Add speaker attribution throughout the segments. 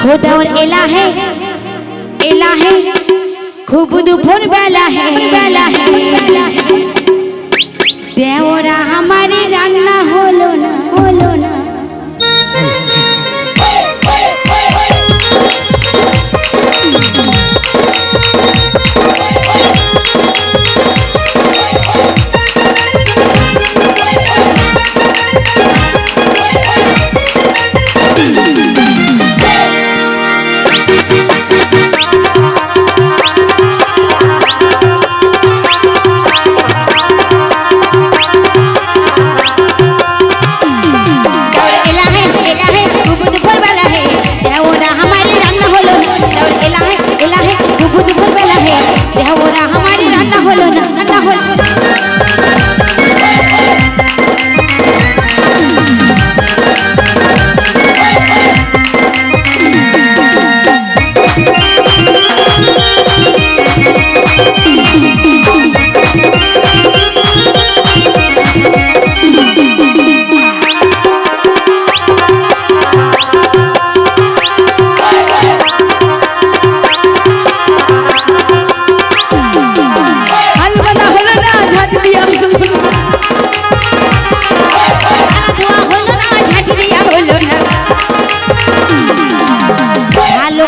Speaker 1: खुदा और इलाहे इलाहे खूब दुपुर बेला है देवरा हमारी रान्ना होलो ना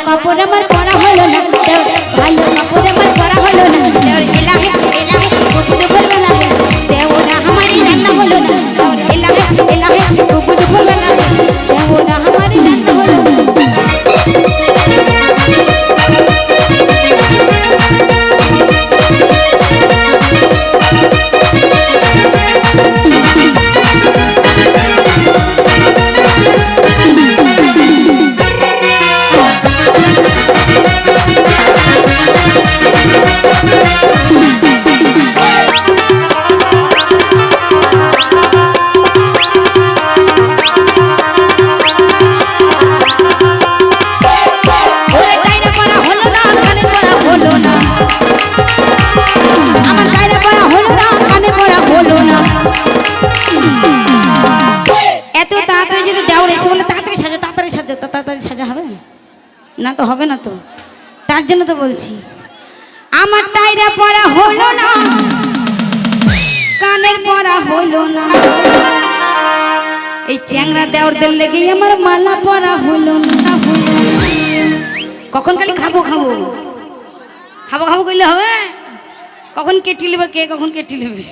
Speaker 1: কাপড় আমার পরা হলো না ভালো কাপড় আমার পরা হলো না এলাহে এলাহে কুকুর বলবেলা দেওরা আমারই রান্না হলো না এলাহে এলাহে কুকুর বলবেলা দেওরা আমারই রান্না হলো না তো হবে না তো তার জন্য তো বলছি আমার টাইরা পড়া হলো না কানের পড়া হলো না এই চ্যাংরা দেওরদের লেগে আমার মালা পড়া হলো না কখন খালি খাবো খাবো খাবো খাবো করলে হবে কখন কেটে নেবে কে কখন কেটে নেবে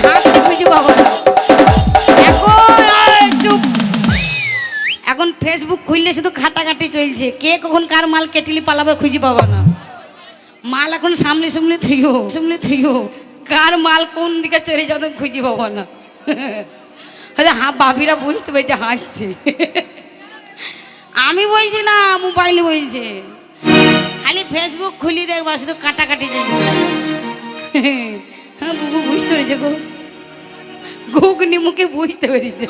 Speaker 1: হাত খুঁজে পাবো না চুপ এখন ফেসবুক খুললে শুধু ঘাটাঘাটি চলছে কে কখন কার মাল কেটলি পালাবে খুঁজে পাবো না মাল এখন সামনে সামনে থইও কার মাল কোন দিকে চলে যাবে খুঁজে পাবো না বাবিরা বুঝতে পেরেছে হাসছে আমি বলছি না মোবাইলে বলছে খালি ফেসবুক খুলি দেখবা শুধু কাটাকাটি চলছে হ্যাঁ বুবু বুঝতে পেরেছে গো ঘুগনি মুখে বুঝতে পেরেছে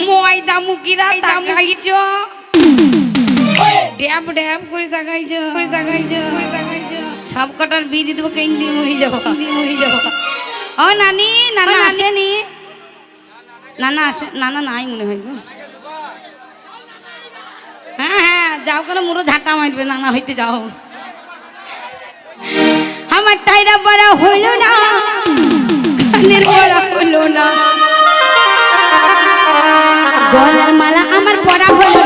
Speaker 1: ময়দা মুখিরা তাকাইছ ড্যাব ড্যাব করে তাকাইছ সব কটার বি দিয়ে দেবো কেন দিয়ে মরে যাবো ও নানি নানা আসেনি নানা আসে নানা নাই মনে হয় গো হ্যাঁ হ্যাঁ যাও কেন মুরো ঝাঁটা মারবে নানা হইতে যাও আমার টাইরা বড়া হইল না কানের বড়া হইল না গলার মালা আমার পড়া হলো